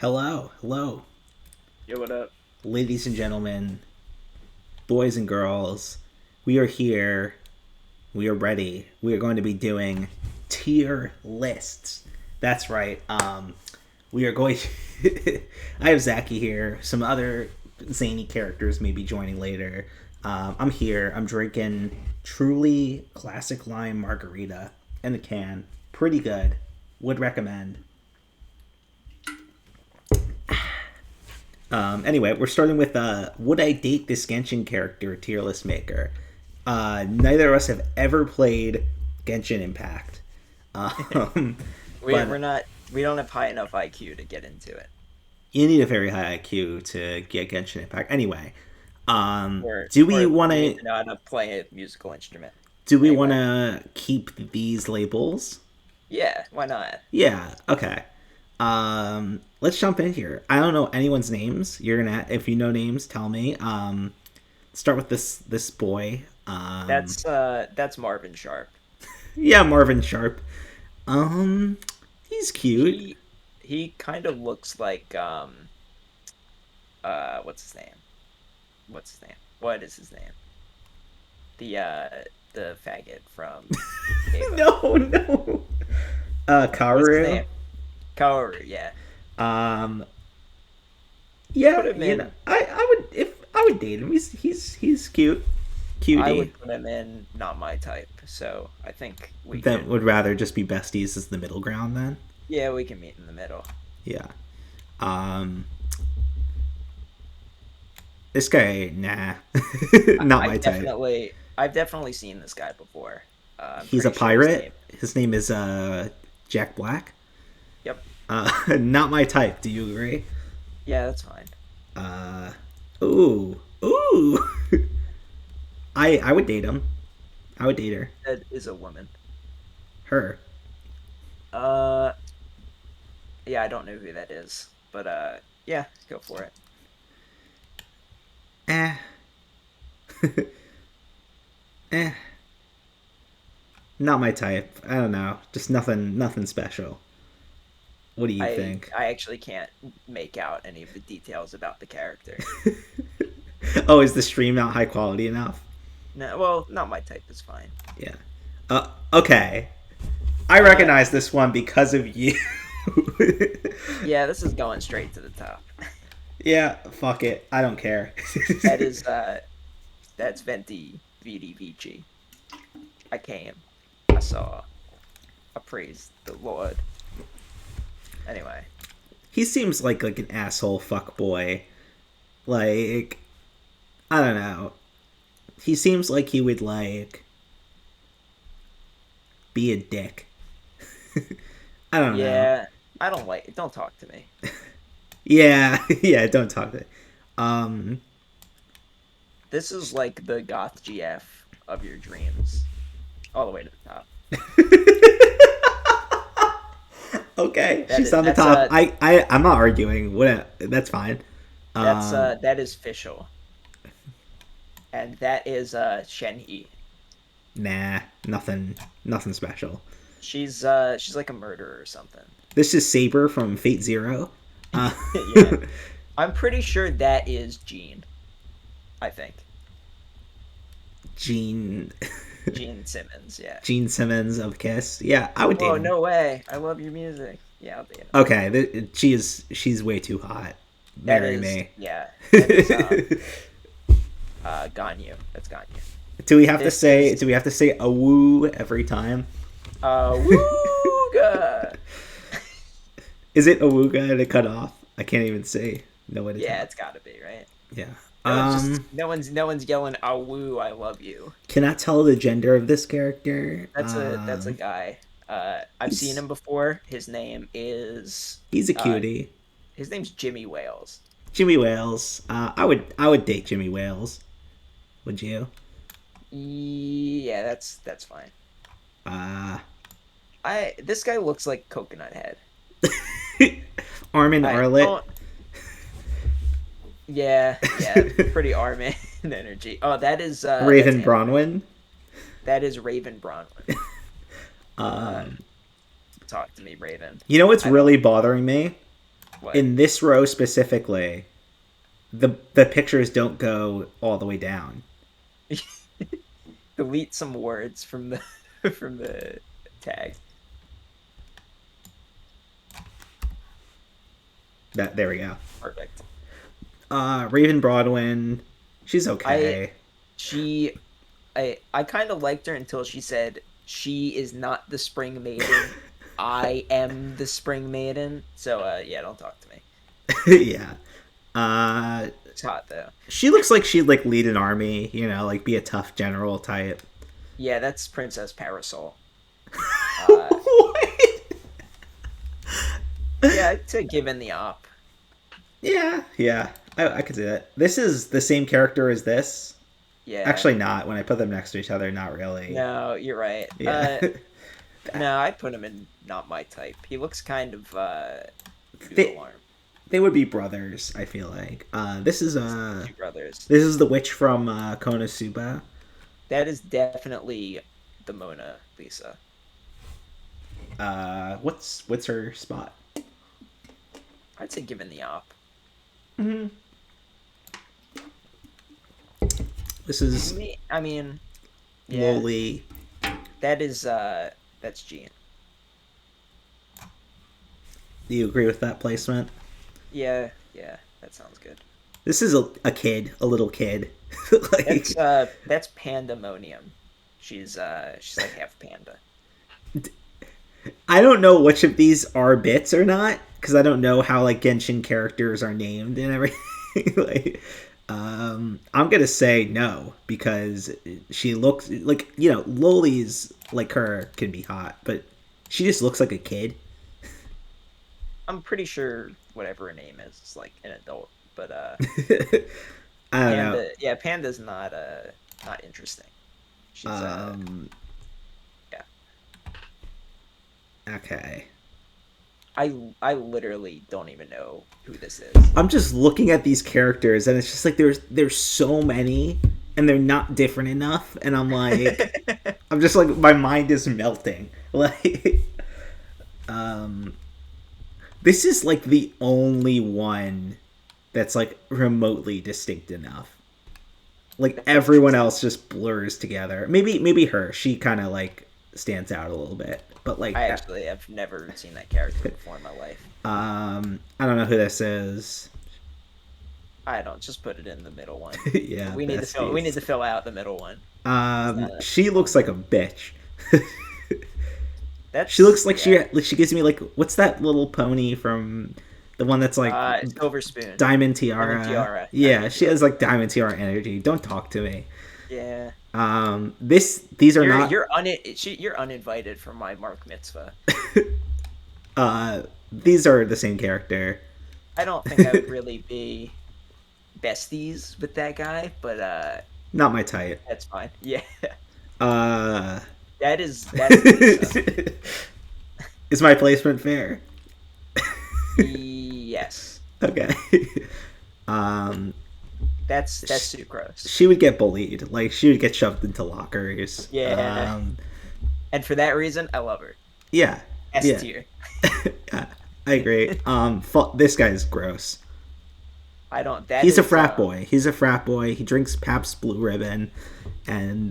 Hello, hello, Yo, what up? ladies and gentlemen, boys and girls. We are here. We are ready. We are going to be doing tier lists. That's right. We are going to. I have Zachy here. Some other zany characters may be joining later. I'm here. I'm drinking truly classic lime margarita in a can. Pretty good. Would recommend. Anyway, we're starting with would I date this Genshin character tier list maker? Neither of us have ever played Genshin Impact, um, We're, but we're not. We don't have high enough IQ to get into it. you need a very high IQ to get Genshin Impact. Anyway, Or do we or want we need to to know how to play a musical instrument. do we want Anyway, to keep these labels? yeah, why not? Yeah. Okay. Let's jump in here. I don't know anyone's names. You're gonna, if you know names, tell me. Start with this boy. That's Marvin Sharp. Yeah, Marvin Sharp. Um, he's cute. He kind of looks like what's his name? What's his name? What is his name? The uh the faggot from Ava. No, no. What's his Kaoru. name? Kaoru. Yeah. Um, Put yeah, him in. I would, if I would date him. He's cute, I cutie. would put him in. Not my type. So I think we That could. would rather just be besties as the middle ground then. Yeah, we can meet in the middle. Yeah. Um, this guy, nah, not my type. I've definitely seen this guy before. I'm He's a pretty sure his name. pirate. His name is Jack Black. Yep. Not my type. Do you agree? Yeah, that's fine. Uh, ooh. I would date him. I would date her. That is a woman. Her. Uh, yeah, I don't know who that is, but yeah, go for it. Eh. eh. Not my type. I don't know. Just nothing special. What do you I think? I actually can't make out any of the details about the character. Oh, is the stream not high quality enough? No, well, not my type is fine. Yeah. Okay. I Uh, recognize this one because of you. yeah, this is going straight to the top. Yeah, fuck it. I don't care. That is that's Venti Vidi Vici. I came, I saw, I praised the Lord. Anyway, He seems like an asshole fuck boy. Like, I don't know. He seems like he would like be a dick. I don't know. yeah, I don't like it. Don't talk to me. Yeah, yeah. Don't talk to. Um. This is like the goth GF of your dreams, all the way to the top. Okay, That she's is on the that's top. I'm not arguing. What? That's fine. that is Fischl, and that is Shenhe. Nah, nothing special. She's like a murderer or something. This is Saber from Fate Zero. Uh, Yeah, I'm pretty sure that is Jean. I think Gene Gene Simmons. Yeah. Gene Simmons of Kiss. Yeah, I would date Whoa, him. no way! I love your music. Yeah, I'll date him. Okay, she's way too hot. That Marry is me. yeah. That is Ganyu. That's Ganyu. Do we have to This say? is Do we have to say a woo every time? Wooga. Is it awooga to cut off? I can't even say no way to Yeah, tell. it's got to be right. Yeah. No one's yelling "Ah woo, I love you." Cannot tell the gender of this character. That's a guy. I've seen He's him before. he's a Uh, cutie. his name's Jimmy Wales. Jimmy Wales. I would date Jimmy Wales. Would you? Yeah, that's fine. Uh, I This guy looks like Coconut Head. Armin I Arlet. don't. Yeah, pretty Armin energy. Oh, that's Raven Anakin. Bronwyn. That is Raven Bronwyn. Uh, Um, Talk to me, Raven. you know what's I don't. really bothering me? What? In this row specifically, the pictures don't go all the way down. Delete some words from the from the tag. That there we go. Perfect. Raven Broadwin, she's I okay. she I kind of liked her until she said she is not the Spring Maiden. I am the Spring Maiden. So yeah, don't talk to me. Yeah. Uh, It's hot though. she looks like she'd like lead an army, you know, like be a tough general type. Yeah, that's Princess Parasol. Uh, What? yeah, to give in the op. Yeah, yeah. I could see that. This is the same character as this. Yeah. Actually, not. When I put them next to each other, not really. No, you're right. Yeah. No, I put him in not my type. He looks kind of noodle they arm. they would be brothers. I feel like. Two brothers. This is the witch from Konosuba. That is definitely the Mona Lisa. What's her spot? I'd say given the op. Mm-hmm. This is I mean, yeah, Loli. that is that's Jean. Do you agree with that placement? Yeah, yeah, that sounds good. This is a kid, a little kid. Like, That's Pandemonium. She's like half panda. I don't know which of these are bits or not because I don't know how like Genshin characters are named and everything. Like, I'm gonna say no because she looks like Loli's like her can be hot, but she just looks like a kid. I'm pretty sure whatever her name is like an adult, but I don't know. Yeah, Panda's not interesting. She's yeah. Okay. I literally don't even know who this is. I'm just looking at these characters and it's just like there's so many and they're not different enough and I'm like I'm just like my mind is melting. Like this is like the only one that's like remotely distinct enough. Like everyone else just blurs together. Maybe her. She kind of like stands out a little bit. But like I actually have never seen that character before in my life. I don't know who this is. I don't just put it in the middle one. Yeah, we need to fill out the middle one. She looks like a bitch. That's She looks like yeah. she gives me like what's that little pony from the one that's like Silver Spoon. Diamond Tiara. Diamond Tiara. Yeah, Diamond she Tiara. has like Diamond Tiara energy. Don't talk to me. Yeah. These are not. You're uninvited from my Mark Mitzvah. These are the same character. I don't think I would really be besties with that guy, but Not my type. that's fine. Yeah. Uh, That's Lisa. is my placement fair? Yes. Okay. Um, That's sucrose. she would get bullied. Like she would get shoved into lockers. Yeah. And for that reason, I love her. Yeah. S Yeah. tier. Yeah, I agree. This guy's gross. I don't. He's a frat boy. He's a frat boy. He drinks Pabst Blue Ribbon, and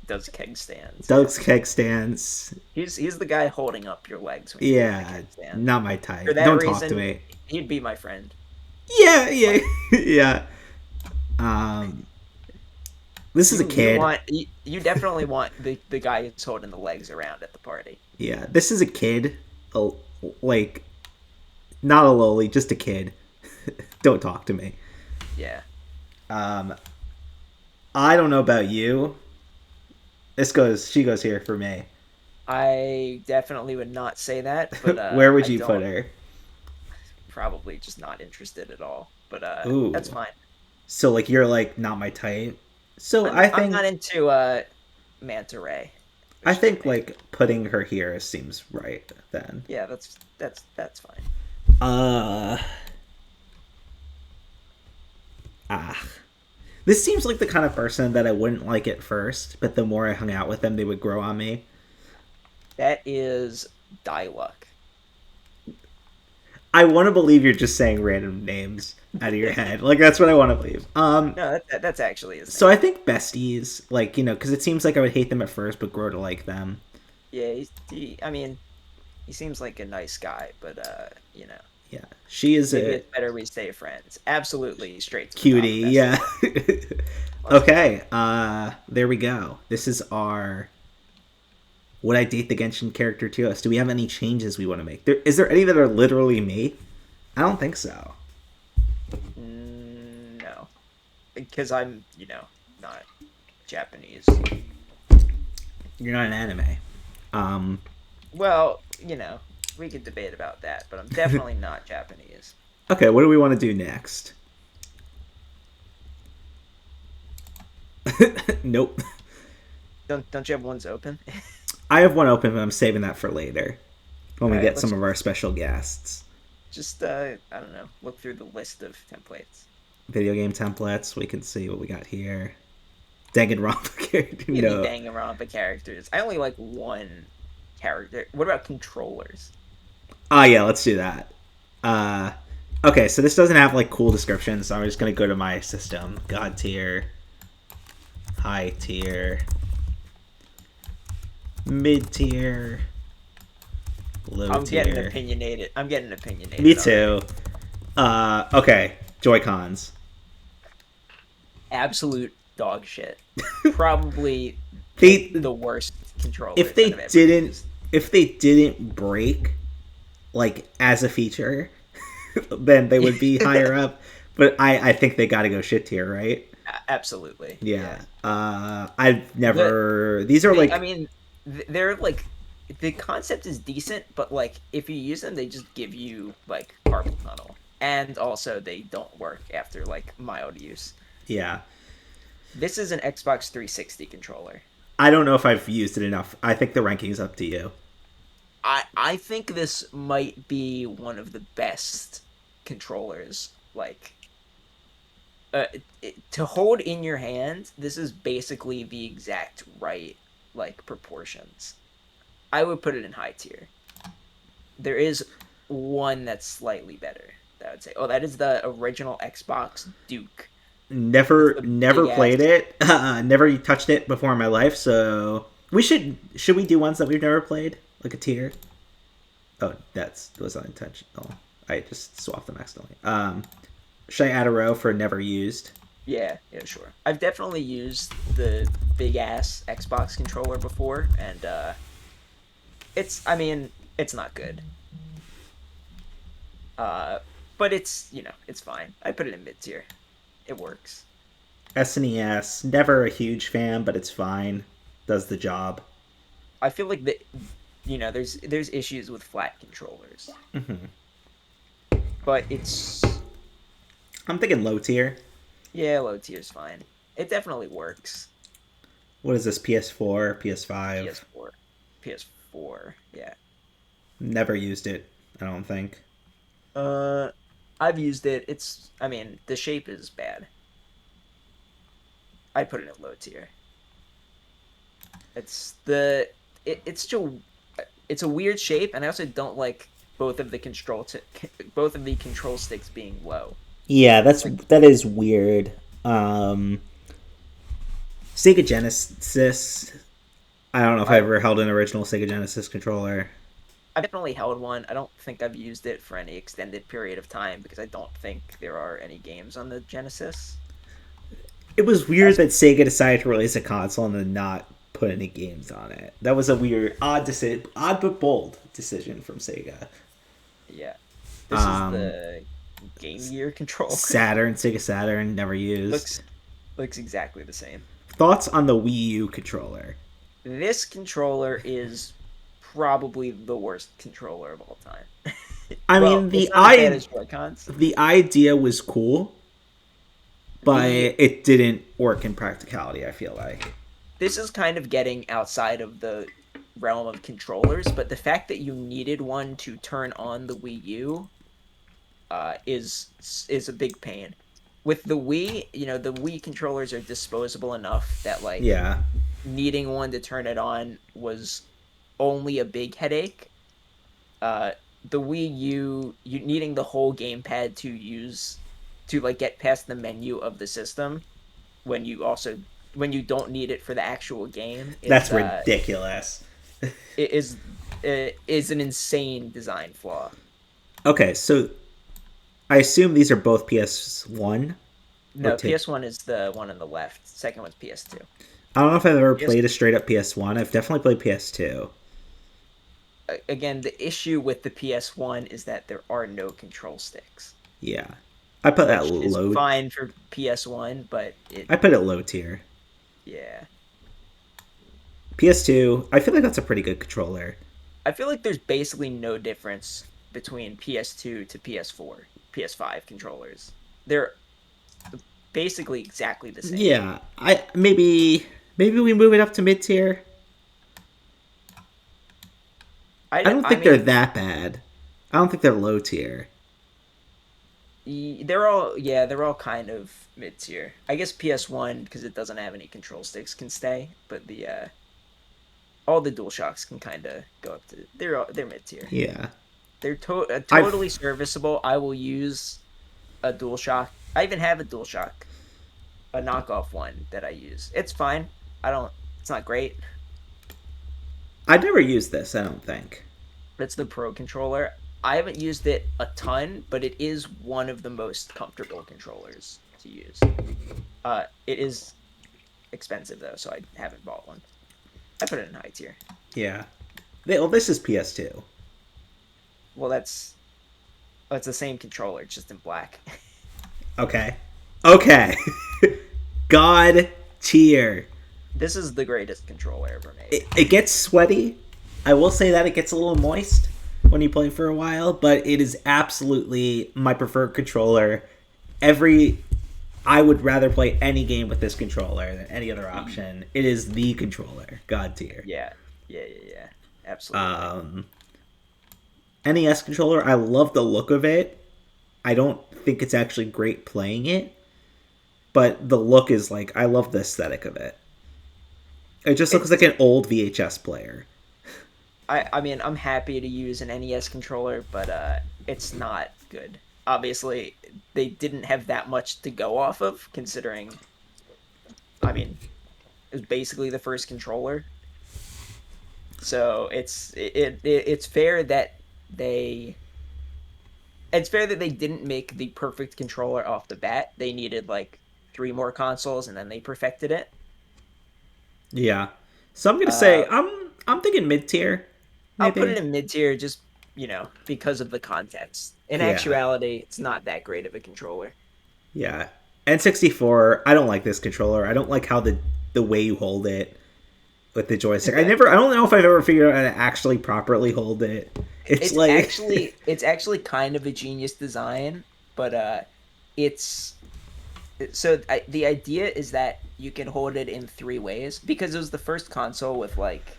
does keg stands. Doug's keg stands. He's the guy holding up your legs. When you Yeah, do the keg stand. not my type. For that Don't reason, talk to me. He'd be my friend. Yeah, yeah, yeah. This is a kid. You definitely want the guy who's holding the legs around at the party. Yeah, this is a kid. Like, not a loli, just a kid. Don't talk to me. Yeah. I don't know about you. She goes here for me. I definitely would not say that, but where would you put her? Probably just not interested at all. But Ooh. that's fine. So like you're like not my type. So I'm not into Manta Ray. I think like putting her here seems right then. Yeah, that's fine. This seems like the kind of person that I wouldn't like at first, but the more I hung out with them, they would grow on me. That is Diluc. I want to believe you're just saying random names out of your head. Like that's what I want to believe. No, that's actually his So name. I think besties, like because it seems like I would hate them at first, but grow to like them. Yeah, I mean, he seems like a nice guy, but Yeah, she is maybe a it's better we stay friends. Absolutely, straight to the cutie. top, Yeah. bestie. Let's go. Okay. There we go. This is our. Would I date the Genshin character to us? Do we have any changes we want to make? Is there any that are literally me? I don't think so. No, because I'm not Japanese. You're not an anime. Um. Well, we could debate about that, but I'm definitely not Japanese. Okay. What do we want to do next? Nope. Don't you have ones open? I have one open, but I'm saving that for later when All we right, get let's some of our special guests. just I don't know, look through the list of templates. Video game templates. We can see what we got here. Danganronpa character. Give me No. Danganronpa characters. I only like one character. What about controllers? Ah, yeah. Let's do that. Uh. Okay, so this doesn't have like cool descriptions, so I'm just gonna go to my system. God tier, high tier, mid tier, low I'm getting tier. opinionated. I'm getting opinionated. Me already. too. Okay. Joy Cons. Absolute dog shit. Probably They the worst controllers if that they I've ever didn't used. if they didn't break like as a feature, then they would be higher up. But I think they got to go shit tier, right? Absolutely. Yeah. Yeah. I've The, never. These are I like. mean, they're like the concept is decent, but like if you use them, they just give you like carpal tunnel, and also they don't work after like mild use. Yeah. This is an Xbox 360 controller. I don't know if I've used it enough. I think the ranking's up to you. I think this might be one of the best controllers. Like, to hold in your hand, this is basically the exact right like proportions. I would put it in high tier. There is one that's slightly better. That I would say. Oh, that is the original Xbox Duke. It's the Never big ass. played it. Never touched it before in my life. So we should we do ones that we've never played, like a tier? Oh, that was unintentional. I just swapped them accidentally. Should I add a row for never used? Yeah, yeah, sure. I've definitely used the big ass Xbox controller before, and I mean, it's not good. Uh, but it's fine. I put it in mid tier. It works. SNES, never a huge fan, but it's fine. Does the job. I feel like there's issues with flat controllers, Hmm. but it's I'm thinking low tier. yeah, low tier's fine. It definitely works. What is this? PS4, PS5. PS4, PS4, yeah. Never used it. I don't think. Uh, I've used it. I mean, the shape is bad. I put it in low tier. It's the it's still it's a weird shape, and I also don't like both of the both of the control sticks being low. Yeah, It's like that is weird. Um, Sega Genesis. I don't know if I I ever held an original Sega Genesis controller. I definitely held one. I don't think I've used it for any extended period of time because I don't think there are any games on the Genesis. It was weird As that Sega decided to release a console and then not put any games on it. That was a weird, odd but bold decision from Sega. Yeah, this is Um, the Game Gear controller. Sega Saturn, never used. looks looks exactly the same. Thoughts on the Wii U controller? This controller is probably the worst controller of all time. I Well, mean, it's not as bad as Joy-Cons. the idea was cool, but The it didn't work in practicality. I feel like. This is kind of getting outside of the realm of controllers, but the fact that you needed one to turn on the Wii U is a big pain. With the Wii, the Wii controllers are disposable enough that like Yeah. needing one to turn it on was only a big headache. Uh, the Wii U, you needing the whole gamepad to like get past the menu of the system when you don't need it for the actual game That's ridiculous. is is an insane design flaw. Okay, so I assume these are both PS1 or No, 2. PS1 is the one on the left. Second one's PS2. I don't know if I've ever PS played a straight up PS1. I've definitely played PS2. Again, the issue with the PS1 is that there are no control sticks, Yeah. I put that which is low. fine for PS1, but I put it low tier. yeah. PS2, I feel like that's a pretty good controller. I feel like there's basically no difference between PS2 to PS4, PS5 controllers. They're basically exactly the same. Yeah, I maybe we move it up to mid tier. I don't I think they're mean, that bad. I don't think they're low tier. they're all kind of mid tier. I guess PS1 because it doesn't have any control sticks can stay, but the all the DualShocks can kind of go up to they're mid tier. Yeah, They're totally I've serviceable. I will use a DualShock. I even have a DualShock, a knockoff one that I use. It's fine. I don't. It's not great. I've never used this. I don't think. It's the Pro controller. I haven't used it a ton, but it is one of the most comfortable controllers to use. It is expensive though, so I haven't bought one. I put it in high tier. Yeah. Well, this is PS2. Well, that's the same controller, it's just in black. Okay. Okay. God tier. This is the greatest controller ever made. It gets sweaty. I will say that it gets a little moist when you play for a while, but it is absolutely my preferred controller. I would rather play any game with this controller than any other option. It is the controller, God tier. Yeah. Absolutely. NES controller, I love the look of it. I don't think it's actually great playing it, but the look is like I love the aesthetic of it. It just looks like an old VHS player. I mean, I'm happy to use an NES controller, but it's not good. Obviously, they didn't have that much to go off of, considering. I mean, it was basically the first controller, so it's fair that they didn't make the perfect controller off the bat. They needed like three more consoles, and then they perfected it. Yeah. So I'm gonna say Uh, I'm thinking mid tier, I'll put it maybe. in mid tier just, because of the context. In Yeah. actuality, it's not that great of a controller. Yeah. N64, I don't like this controller. I don't like how the way you hold it with the joystick. I don't know if I've ever figured out how to actually properly hold it. It's like It's actually kind of a genius design, but it's the idea is that you can hold it in three ways because it was the first console with like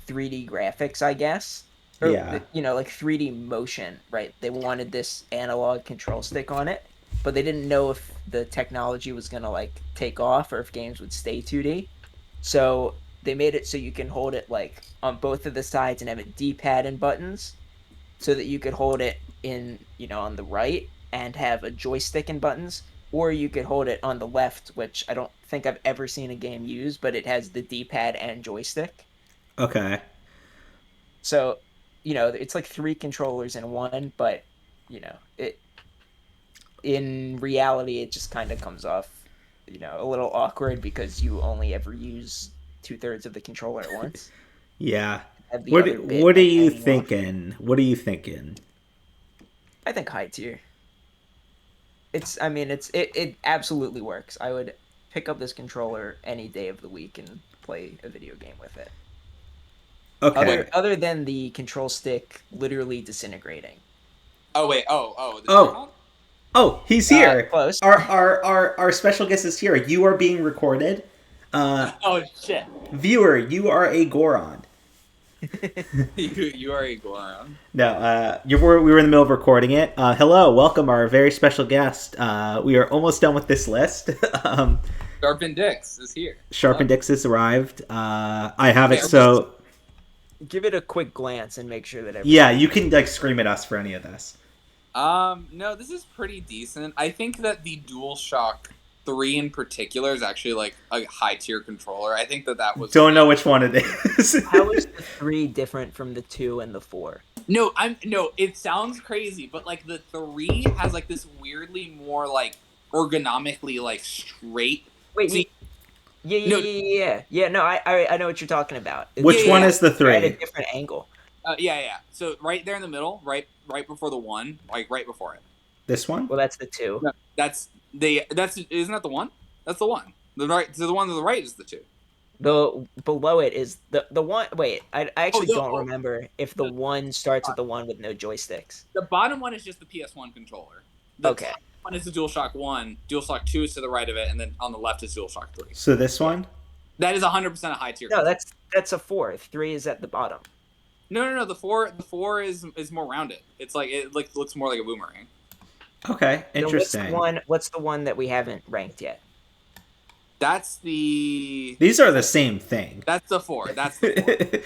3D graphics, I guess. Or yeah. like 3D motion, right? They wanted this analog control stick on it, but they didn't know if the technology was going to like take off or if games would stay 2D. So they made it so you can hold it like on both of the sides and have a D-pad and buttons so that you could hold it in, on the right and have a joystick and buttons, or you could hold it on the left, which I don't think I've ever seen a game use, but it has the D-pad and joystick. Okay. So, it's like three controllers in one, but it in reality it just kind of comes off, a little awkward because you only ever use two-thirds of the controller at once. Yeah. Have the What other bit what are like you hanging off. thinking? What are you thinking? I think high tier. I mean, it absolutely works. I would pick up this controller any day of the week and play a video game with it. Okay. Other than the control stick literally disintegrating. Oh wait. Oh, the Oh, journal. he's here. Close. Our special guest is here. You are being recorded. Oh shit. Viewer, you are a Goron. you are a Goron. No, we were in the middle of recording it. Hello, welcome our very special guest. We are almost done with this list. Sharpen Dix is here. Sharp and Dix has arrived. I have it Wait, so. give it a quick glance and make sure that Yeah, you can like scream at us for any of this. No, this is pretty decent. I think that the DualShock 3 in particular is actually like a high tier controller. I think that was. Don't know which one it is. How is the 3 different from the 2 and the 4? No, it sounds crazy, but like the 3 has like this weirdly more like ergonomically like straight. Wait, See, yeah. No, I know what you're talking about. Which one is the They're at a 3? different angle. Yeah. So right there in the middle, right before the 1, like right before it. This one? Well, that's the 2. No, isn't that the 1? That's the 1. The one to the right is the 2. The below it is the one. Wait, I actually don't Oh. remember if the 1 starts with the one with no joysticks. The bottom one is just the PS1 controller. The Okay. top one is the DualShock 1. DualShock 2 is to the right of it, and then on the left is DualShock 3. So this one? That is 100% a high tier. No, that's a 4. 3 is at the bottom. No. The four is more rounded. It's like it looks more like a boomerang. Okay, interesting. What's the one that we haven't ranked yet? That's the. These are the same thing. That's the 4. That's the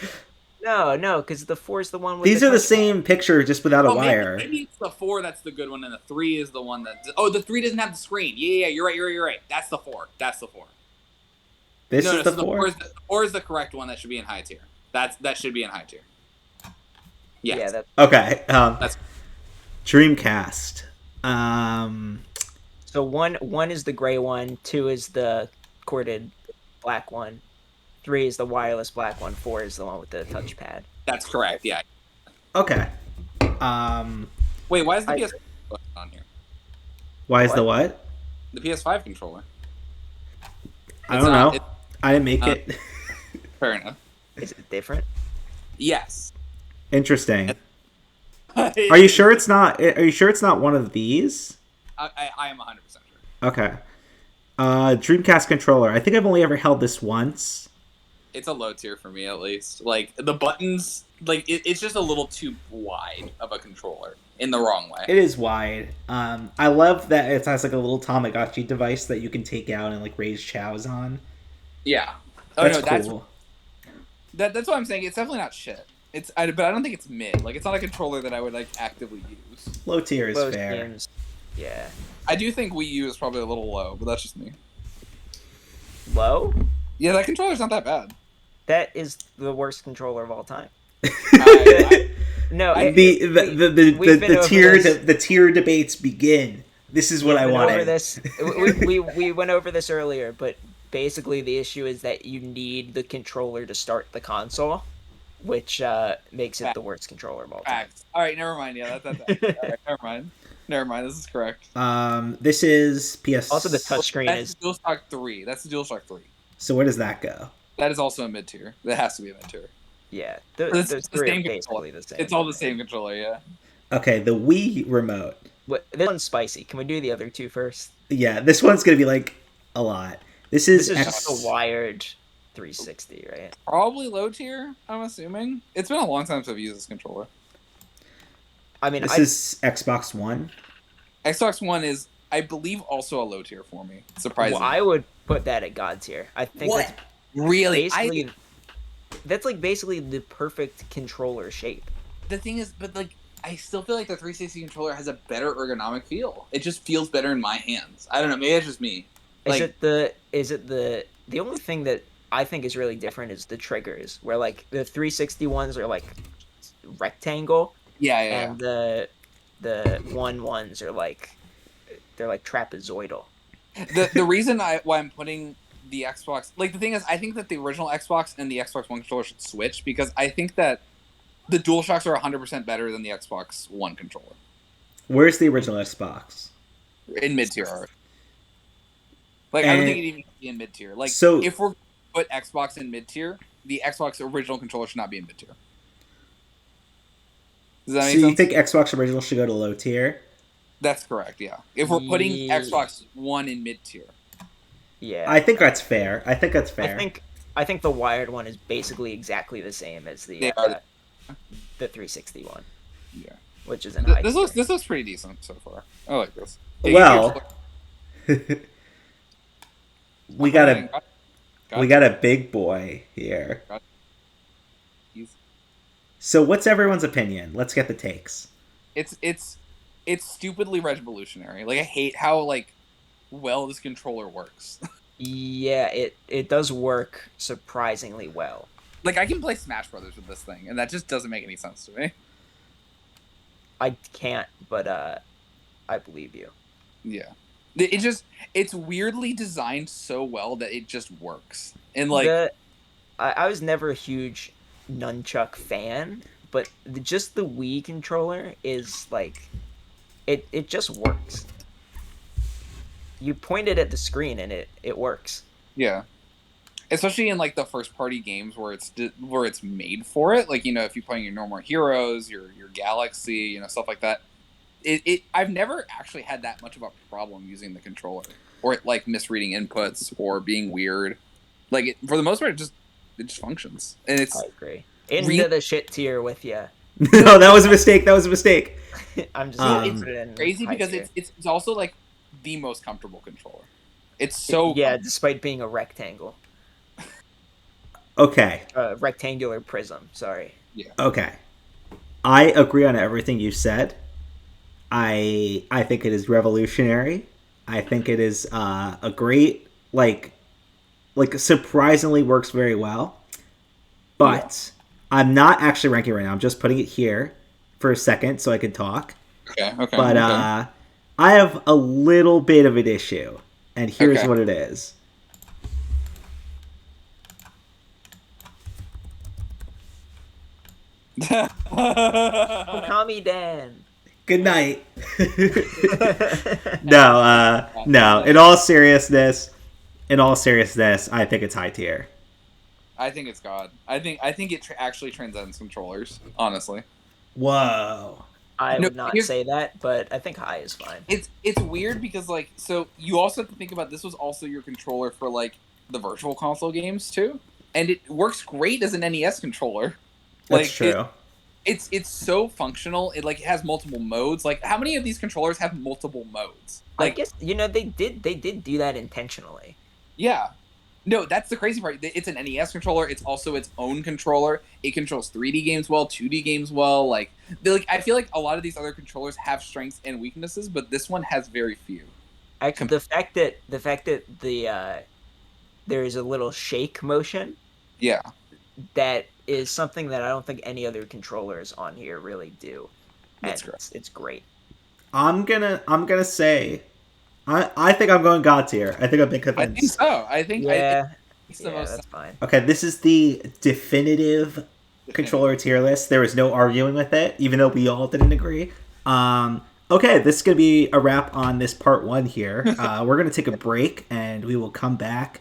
4. No, because the 4 is the one with. These are the same picture, just without a wire. Maybe it's the 4 that's the good one, and the 3 is the one that. Oh, the 3 doesn't have the screen. Yeah, you're right. That's the 4. That's the 4. This is the 4? The 4 is the correct one that should be in high tier. That should be in high tier. Yes. Yeah. Okay. That's Dreamcast. So one is the gray one, 2 is the corded black one, 3 is the wireless black one, 4 is the one with the touchpad. That's correct. Yeah. Okay. Wait, why is the PS5 on here? Why is the what? The PS5 controller. I don't know. I didn't make it. Fair enough. Is it different? Yes. Interesting. Are you sure it's not? Are you sure it's not one of these? I am 100% sure. Okay. Dreamcast controller. I think I've only ever held this once. It's a low tier for me, at least. Like the buttons, like it's just a little too wide of a controller in the wrong way. It is wide. I love that it has like a little Tamagotchi device that you can take out and like raise chows on. Yeah. That's cool. That's what I'm saying. It's definitely not shit. But I don't think it's mid. Like it's not a controller that I would like actively use. Low tier is fair. Games. Yeah. I do think Wii U is probably a little low, but that's just me. Low? Yeah, that controller's not that bad. That is the worst controller of all time. No, the tier debates begin. This is what I wanted. We went over this earlier, but basically the issue is that you need the controller to start the console, which makes it the worst controller of all time. All right, never mind. Yeah, that's all right, never mind. This is correct. This is PS. Also, the touchscreen is DualShock 3. That's the DualShock 3. So where does that go? That is also a mid tier. That has to be a mid tier. Yeah, it's those the three same are controller. basically the same. It's all the same controller. Yeah. Okay, the Wii remote. This one's spicy. Can we do the other two first? Yeah, this one's gonna be like a lot. This is just a wired 360, right? Probably low tier. I'm assuming. It's been a long time since I've used this controller. I mean, this is Xbox One. Xbox One is, I believe, also a low tier for me. Surprisingly. Well, I would put that at God tier. I think what? Really? That's like basically the perfect controller shape. The thing is, but like, I still feel like the 360 controller has a better ergonomic feel. It just feels better in my hands. I don't know. Maybe it's just me. Is it the only thing that I think is really different is the triggers, where like the 360 ones are like rectangle. Yeah. And the one ones are like they're like trapezoidal. The reason why I'm putting the Xbox, like the thing is, I think that the original Xbox and the Xbox One controller should switch, because I think that the DualShocks are 100% better than the Xbox One controller. Where's the original Xbox? In mid tier. Like, I don't think it even should be in mid tier. Like, so, if we're put Xbox in mid tier, the Xbox original controller should not be in mid tier. Does that make sense? So you think Xbox original should go to low tier? That's correct. Yeah. If we're putting Xbox One in mid tier. Yeah. I think that's fair. I think the wired one is basically exactly the same as the 360 one. Yeah. Which is an this looks pretty decent so far. I like this. Well, we got a big boy here. So what's everyone's opinion? Let's get the takes. It's stupidly revolutionary. Like I hate how like well this controller works. Yeah, it does work surprisingly well. Like I can play Smash Brothers with this thing, and that just doesn't make any sense to me. I can't, but I believe you. Yeah. It just it's weirdly designed so well that it just works. And like The I was never a huge nunchuck fan, but just the Wii controller is like it just works. You point it at the screen and it works. yeah. Especially in like the first party games where it's made for it, like if you're playing your normal heroes, your Galaxy, stuff like that. It I've never actually had that much of a problem using the controller or like misreading inputs or being weird. Like for the most part, it just functions, and it's I agree. Into the shit tier with you. No, that was a mistake. That was a mistake. I'm just It's put it in crazy high because tier. it's also like the most comfortable controller. It's so yeah, despite being a rectangle, Okay. rectangular prism. Sorry. yeah. Okay. I agree on everything you said. I think it is revolutionary. I think it is a great like surprisingly works very well. But I'm not actually ranking right now. I'm just putting it here for a second so I can talk. Okay. But okay. I have a little bit of an issue, and here's Okay. what it is. Okami Dan. Good night. No. In all seriousness, I think it's high tier. I think it's God. I think it actually transcends controllers. Honestly, Whoa. I No, would not here's- say that, but I think high is fine. it's weird because like so you also have to think about this was also your controller for like the virtual console games too, and it works great as an NES controller. That's Like true. it's so functional. It like it has multiple modes. Like how many of these controllers have multiple modes? I Like guess they did do that intentionally. yeah. No, that's the crazy part. It's an NES controller. It's also its own controller. It controls 3D games well, 2D games well. Like I feel like a lot of these other controllers have strengths and weaknesses, but this one has very few. Actually, the fact that there is a little shake motion Yeah. that is something that I don't think any other controllers on here really do, That's and correct. it's great. I'm gonna say I think I'm going God tier. I think I've been I think convinced. so. I think Yeah, it's the yeah, most that's fine. Okay, this is the definitive controller tier list. There was no arguing with it, even though we all didn't agree. Okay, this is gonna be a wrap on this part one here. We're gonna take a break, and we will come back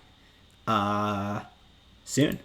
soon.